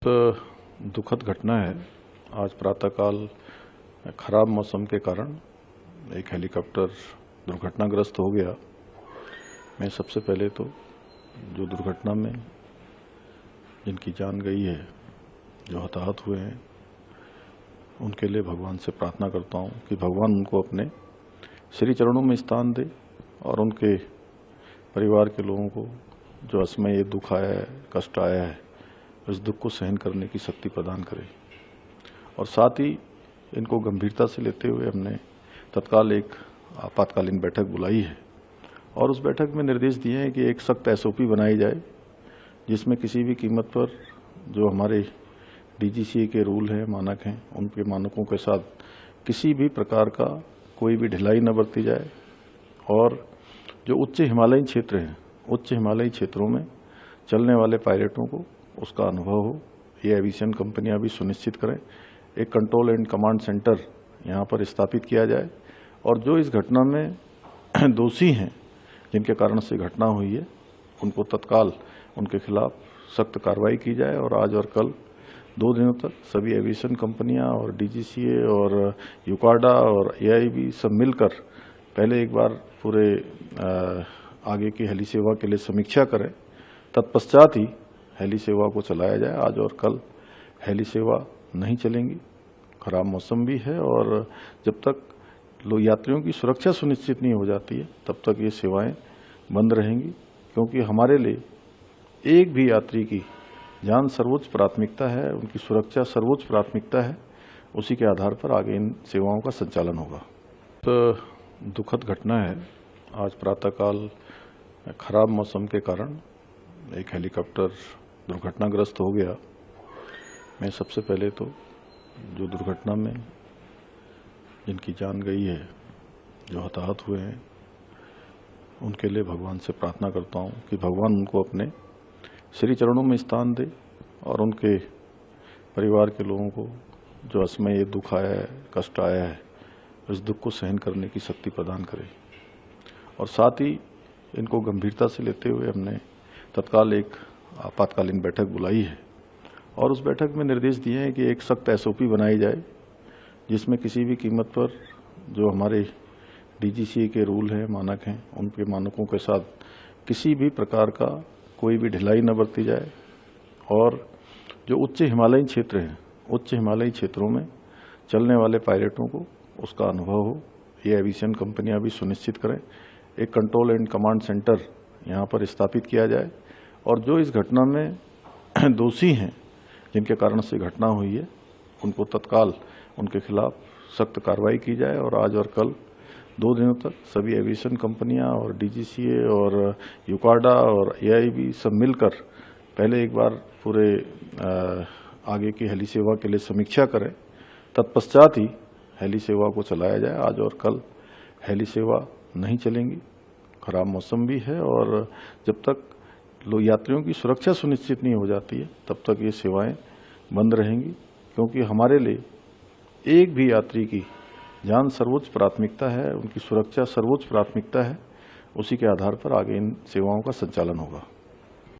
दुखद घटना है। आज प्रातःकाल खराब मौसम के कारण एक हेलीकॉप्टर दुर्घटनाग्रस्त हो गया। मैं सबसे पहले तो जो दुर्घटना में जिनकी जान गई है, जो हताहत हुए हैं, उनके लिए भगवान से प्रार्थना करता हूं कि भगवान उनको अपने श्री चरणों में स्थान दे और उनके परिवार के लोगों को जो असमय ये दुख आया है, कष्ट आया है, इस दुख को सहन करने की शक्ति प्रदान करे। और साथ ही इनको गंभीरता से लेते हुए हमने तत्काल एक आपातकालीन बैठक बुलाई है और उस बैठक में निर्देश दिए हैं कि एक सख्त एसओपी बनाई जाए, जिसमें किसी भी कीमत पर जो हमारे डीजीसीए के रूल हैं, मानक हैं, उनके मानकों के साथ किसी भी प्रकार का कोई भी ढिलाई न बरती जाए। और जो उच्च हिमालयी क्षेत्र हैं, उच्च हिमालयी क्षेत्रों में चलने वाले पायलटों को उसका अनुभव हो, ये एविएशन कंपनियां भी सुनिश्चित करें। एक कंट्रोल एंड कमांड सेंटर यहाँ पर स्थापित किया जाए और जो इस घटना में दोषी हैं, जिनके कारण से घटना हुई है, उनको तत्काल उनके खिलाफ सख्त कार्रवाई की जाए। और आज और कल 2 दिनों तक सभी एविएशन कंपनियां और डीजीसीए और यूकाडा और एआईबी सब मिलकर पहले एक बार पूरे आगे की हेली सेवा के लिए समीक्षा करें, तत्पश्चात ही हेली सेवा को चलाया जाए। आज और कल हेली सेवा नहीं चलेंगी, खराब मौसम भी है और जब तक यात्रियों की सुरक्षा सुनिश्चित नहीं हो जाती है, तब तक ये सेवाएं बंद रहेंगी, क्योंकि हमारे लिए एक भी यात्री की जान सर्वोच्च प्राथमिकता है, उनकी सुरक्षा सर्वोच्च प्राथमिकता है। उसी के आधार पर आगे इन सेवाओं का संचालन होगा। तो दुखद घटना है। आज प्रातःकाल खराब मौसम के कारण एक हेलीकॉप्टर दुर्घटनाग्रस्त हो गया। मैं सबसे पहले तो जो दुर्घटना में जिनकी जान गई है, जो हताहत हुए हैं, उनके लिए भगवान से प्रार्थना करता हूं कि भगवान उनको अपने श्री चरणों में स्थान दे और उनके परिवार के लोगों को जो असमय ये दुख आया है, कष्ट आया है, इस दुख को सहन करने की शक्ति प्रदान करे। और साथ ही इनको गंभीरता से लेते हुए हमने तत्काल एक आपातकालीन बैठक बुलाई है और उस बैठक में निर्देश दिए हैं कि एक सख्त एसओपी बनाई जाए, जिसमें किसी भी कीमत पर जो हमारे डीजीसीए के रूल हैं, मानक हैं, उनके मानकों के साथ किसी भी प्रकार का कोई भी ढिलाई न बरती जाए। और जो उच्च हिमालयी क्षेत्र हैं, उच्च हिमालयी क्षेत्रों में चलने वाले पायलटों को उसका अनुभव हो, ये एविएशन कंपनियां भी सुनिश्चित करें। एक कंट्रोल एंड कमांड सेंटर यहाँ पर स्थापित किया जाए और जो इस घटना में दोषी हैं, जिनके कारण से घटना हुई है, उनको तत्काल उनके खिलाफ सख्त कार्रवाई की जाए। और आज और कल 2 दिनों तक सभी एविएशन कंपनियां और डीजीसीए और यूकाडा और एआईबी सब मिलकर पहले एक बार पूरे आगे की हेली सेवा के लिए समीक्षा करें, तत्पश्चात ही हेली सेवा को चलाया जाए। आज और कल हेली सेवा नहीं चलेंगी, खराब मौसम भी है और जब तक यात्रियों की सुरक्षा सुनिश्चित नहीं हो जाती है, तब तक ये सेवाएं बंद रहेंगी, क्योंकि हमारे लिए एक भी यात्री की जान सर्वोच्च प्राथमिकता है, उनकी सुरक्षा सर्वोच्च प्राथमिकता है। उसी के आधार पर आगे इन सेवाओं का संचालन होगा।